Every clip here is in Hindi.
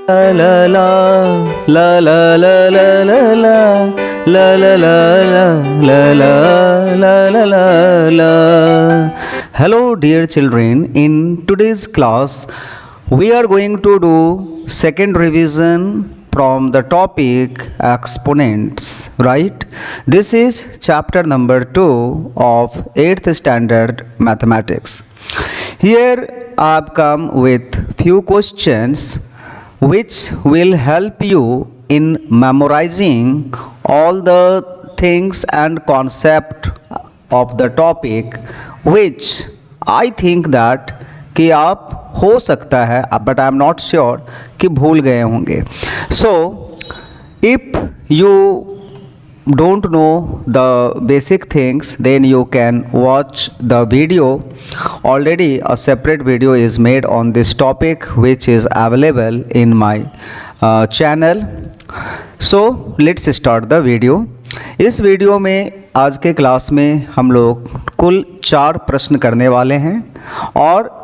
La la la la la la la la la la la la la. Hello dear children, in today's class we are going to do second revision from the topic exponents, right? This is chapter number 2 of 8th standard mathematics. Here I have come with few questions which will help you in memorizing all the things and concept of the topic which I think that कि आप हो सकता है but I am not sure कि भूल गए होंगे. So if you don't know the basic things, then you can watch the video. Already a separate video is made on this topic which is available in my channel. So let's start the video. इस वीडियो में आज के क्लास में हम लोग कुल 4 प्रश्न करने वाले हैं और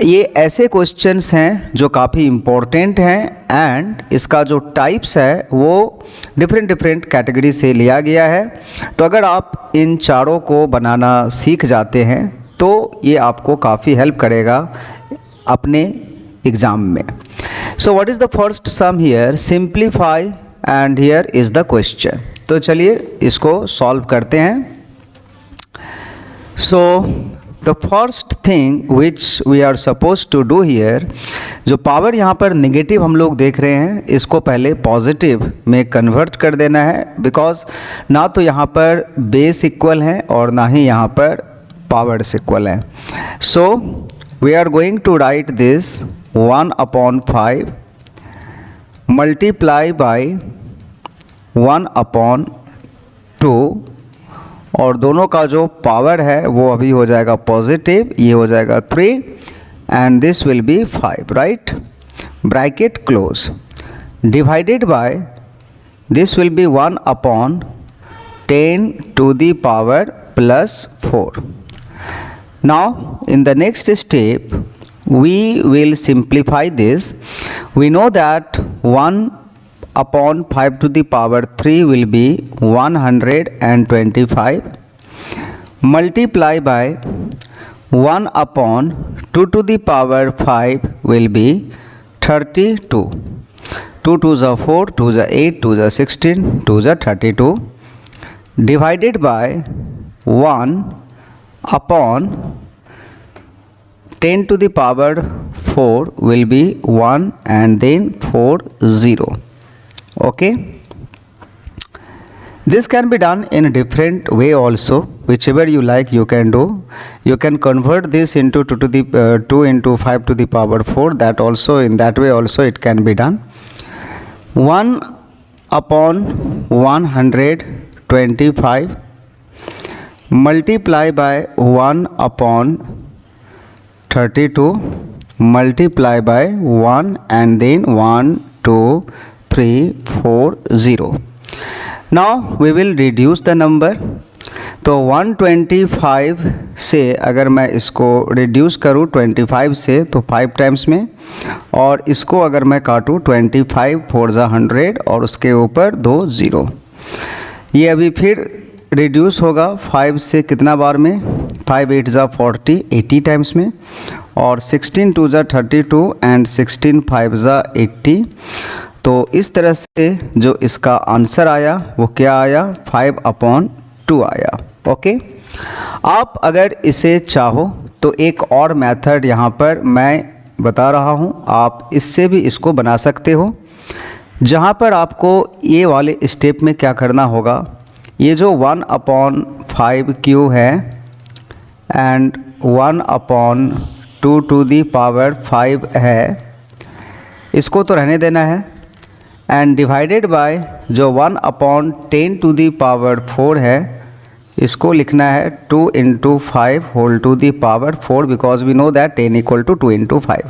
ये ऐसे क्वेश्चंस हैं जो काफ़ी इम्पोर्टेंट हैं एंड इसका जो टाइप्स है वो डिफरेंट कैटेगरी से लिया गया है. तो अगर आप इन चारों को बनाना सीख जाते हैं तो ये आपको काफ़ी हेल्प करेगा अपने एग्ज़ाम में. So what is the first sum here? Simplify and here is the question. तो चलिए इसको सॉल्व करते हैं. So the first thing which we are suppose to do here, जो पावर यहाँ पर नेगेटिव हम लोग देख रहे हैं इसको पहले पॉजिटिव में कन्वर्ट कर देना है, बिकॉज ना तो यहाँ पर बेस इक्वल है और ना ही यहाँ पर पावर्स इक्वल है. So we are going to write this 1/5 multiply by 1/2 और दोनों का जो पावर है वो अभी हो जाएगा पॉजिटिव, ये हो जाएगा 3 and this will be 5, right? Bracket close. Divided by this will be 1/10 to the power plus 4. Now in the next step we will simplify this. We know that 1/5 to the power 3 will be 125 multiply by 1/2 to the power 5 will be 32. 2 2s are 4, 2s are 8, 2s are 16, 2s are 32 divided by 1/10 to the power 4 will be 1 and then 4 0. Okay, this can be done in a different way also, whichever you like you can do. You can convert this into 2 into 5 to the power 4, that also in that way also it can be done. 1/125 multiply by 1/32 multiply by 1 and then 1 2 3 4 0. Now we will reduce the number. तो 125 से अगर मैं इसको रिड्यूस करूँ 25 से तो 5 टाइम्स में, और इसको अगर मैं काटूँ 25 4 100 और उसके ऊपर 2 0, ये अभी फिर रिड्यूस होगा 5 से कितना बार में? 5 8 40 80 टाइम्स में, और 16 2 32 एंड 16 5 80. तो इस तरह से जो इसका आंसर आया वो क्या आया? 5/2 आया. ओके, आप अगर इसे चाहो तो एक और मेथड यहाँ पर मैं बता रहा हूँ, आप इससे भी इसको बना सकते हो, जहाँ पर आपको ये वाले स्टेप में क्या करना होगा, ये जो 1/5 क्यू है एंड 1/2 टू दी पावर 5 है, इसको तो रहने देना है, एंड डिवाइडेड बाय जो 1/10 टू दी पावर 4 है इसको लिखना है 2 into 5 whole to the power 4, because we know that 10 equal to 2 into 5.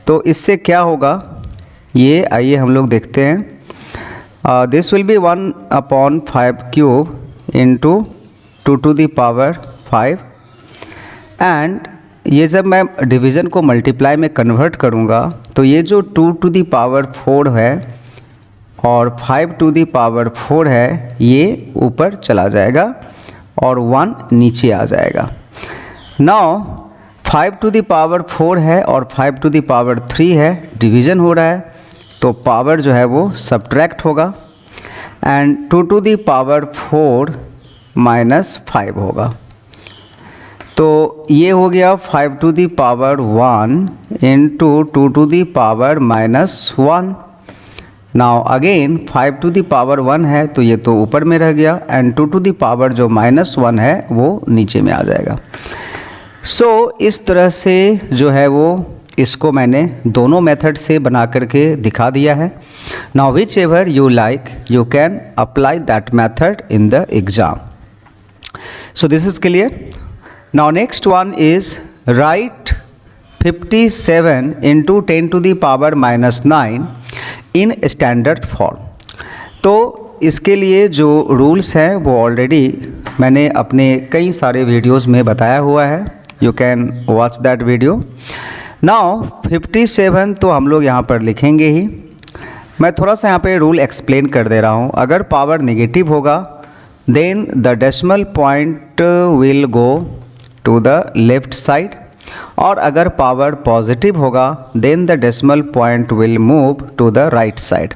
तो इससे क्या होगा ये आइए हम लोग देखते हैं. This will B 1/5 cube into 2 to the power 5 and ये जब मैं डिवीज़न को मल्टीप्लाई में कन्वर्ट करूँगा तो ये जो 2 टू द पावर 4 है और 5 टू द पावर 4 है, ये ऊपर चला जाएगा और 1 नीचे आ जाएगा। नाउ 5 टू द पावर 4 है और 5 टू द पावर 3 है, डिवीज़न हो रहा है तो पावर जो है वो सब्ट्रैक्ट होगा and 2 to the power 4 minus 5 होगा। तो ये हो गया 5 to the power 1 into 2 to the power minus 1। Now again 5 to the power 1 है तो ये तो ऊपर में रह गया एंड 2 टू द पावर जो माइनस 1 है वो नीचे में आ जाएगा। सो इस तरह से जो है वो इसको मैंने दोनों मेथड से बना करके दिखा दिया है। Now which ever you like you can apply that method in the exam. So this is clear. Now next one is write 57 into 10 to the power minus 9 in standard form। तो इसके लिए जो रूल्स हैं वो ऑलरेडी मैंने अपने कई सारे वीडियोस में बताया हुआ है, you can watch that video. Now 57 तो हम लोग यहाँ पर लिखेंगे ही। मैं थोड़ा सा यहाँ पे रूल एक्सप्लेन कर दे रहा हूँ। अगर पावर नेगेटिव होगा then the decimal point will go to the left side, और अगर पावर पॉजिटिव होगा then the decimal point will move to the right side.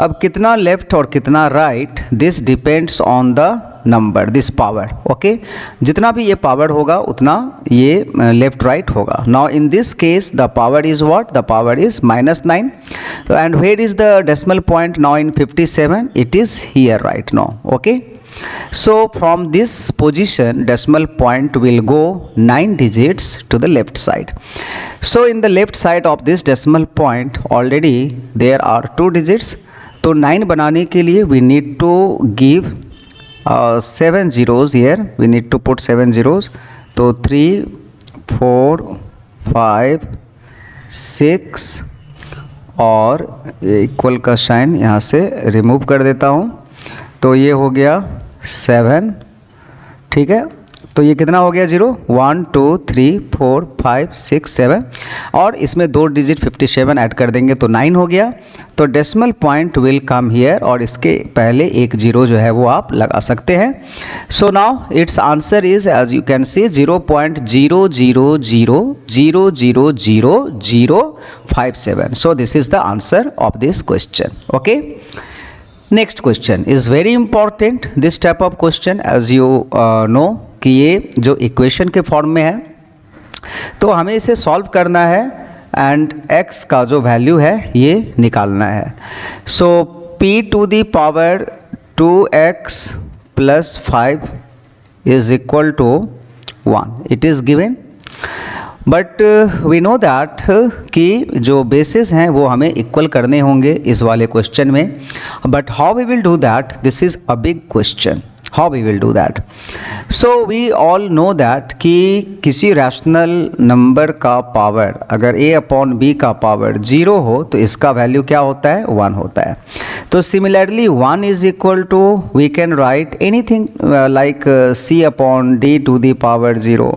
अब कितना लेफ्ट और कितना right, this depends on the number, this power, okay. जितना भी ये पावर होगा उतना ये लेफ्ट राइट होगा। Now in this case the power is what, the power is -9 and where is the decimal point now in 57, it is here right now, okay. So from this position decimal point will go 9 digits to the left side. So in the left side of this decimal point already there are 2 digits. तो 9 बनाने के लिए we need to give 7 zeros here. We need to put 7 zeros. तो 3, 4, 5, 6 और इक्वल का साइन यहाँ से रिमूव कर देता हूँ। तो ये हो गया 7, ठीक है। तो ये कितना हो गया 0, 1 2 3 4 5 6 7 और इसमें 2 डिजिट 57 ऐड कर देंगे तो 9 हो गया। तो decimal point will come here और इसके पहले एक 0 जो है वो आप लगा सकते हैं। So now it's answer is as you can see 0.000000057। So this is the answer of this question, okay. Next question is very important, this type of question as you know कि ये जो इक्वेशन के फॉर्म में है तो हमें इसे सॉल्व करना है एंड x का जो वैल्यू है ये निकालना है। So p to the power 2x plus 5 is equal to 1, it is given. But we know that कि जो बेसिस हैं वो हमें इक्वल करने होंगे इस वाले क्वेश्चन में। But how we will do that, this is a big question, how we will do that. So we all know that कि किसी रैशनल नंबर का पावर अगर a अपॉन b का पावर 0 हो तो इसका वैल्यू क्या होता है, 1 होता है। तो similarly 1 is equal to we can write anything like c upon d to the power 0।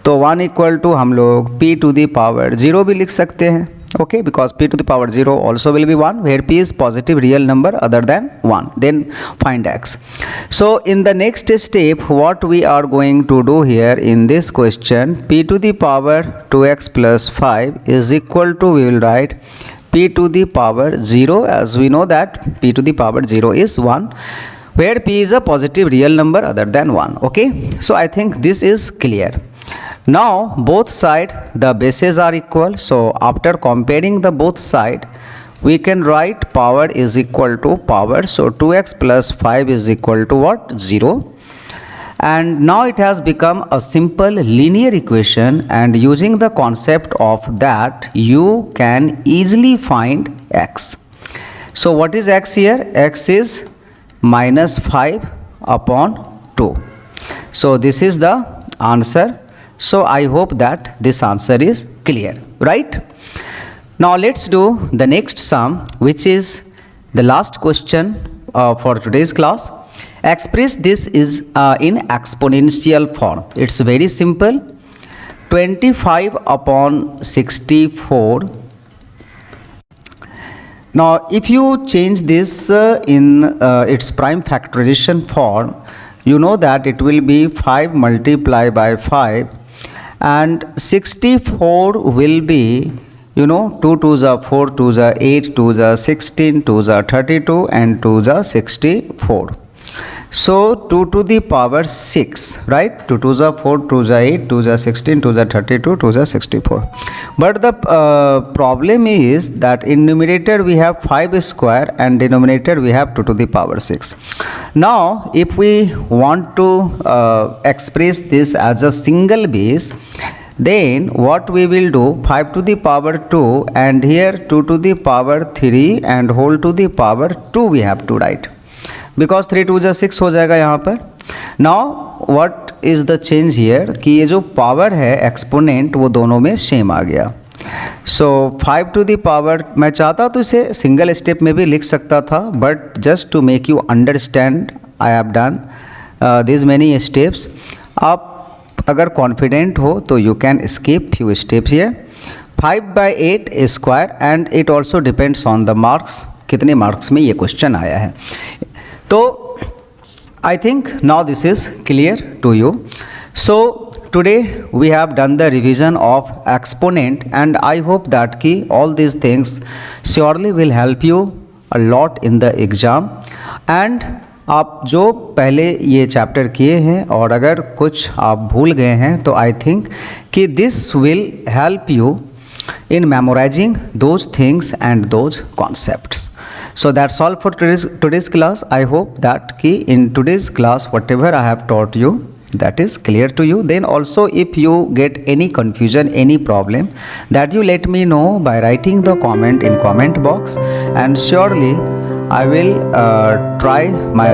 तो 1 इक्वल टू हम लोग p टू द पावर 0 भी लिख सकते हैं, okay, because p to the power 0 also will be 1 where p is positive real number other than 1. Then find x. So in the next step what we are going to do here in this question, p to the power 2x plus 5 is equal to, we will write p to the power 0 as we know that p to the power 0 is 1 where p is a positive real number other than 1, okay. So I think this is clear. Now both side the bases are equal, so after comparing the both side we can write power is equal to power, so 2x plus 5 is equal to what, 0. And now it has become a simple linear equation and using the concept of that you can easily find x. So what is x here, x is minus 5 upon 2. So this is the answer. So I hope that this answer is clear, right? Now let's do the next sum, which is the last question for today's class. Express this is in exponential form. It's very simple. 25 upon 64. Now if you change this in its prime factorization form, you know that it will be 5 multiplied by 5, and 64 will be, you know, 2 2s are 4, 2s are 8, 2s are 16, 2s are 32, and 2s are 64. So 2 to the power 6, right? 2 2s are 4, 2s are 8, 2s are 16, 2s are 32, 2s are 64. But the problem is that in numerator we have 5 square and denominator we have 2 to the power 6. Now if we want to express this as a single base, then what we will do, 5 to the power 2 and here 2 to the power 3 and whole to the power 2 we have to write, because 3 2 6 हो जाएगा यहाँ पर. Now what is the change here कि ये जो पावर है एक्सपोनेंट वो दोनों में सेम आ गया. सो 5 टू द पावर, मैं चाहता तो इसे सिंगल स्टेप में भी लिख सकता था, but just to make you understand I have done this many steps. आप अगर कॉन्फिडेंट हो तो you can skip few steps here. 5/8 square and it also depends on the marks, कितने मार्क्स में ये क्वेश्चन आया है. तो I think now this is clear to you. So today we have done the revision of exponent and I hope that ki all these things surely will help you a lot in the exam. And आप जो पहले ये चैप्टर किए हैं और अगर कुछ आप भूल गए हैं तो I think कि this will help you in memorizing those things and those concepts. So that's all for today's class. I hope that ki in today's class whatever I have taught you that is clear to you. Then also if you get any confusion, any problem, that you let me know by writing the comment in comment box, and surely I will try my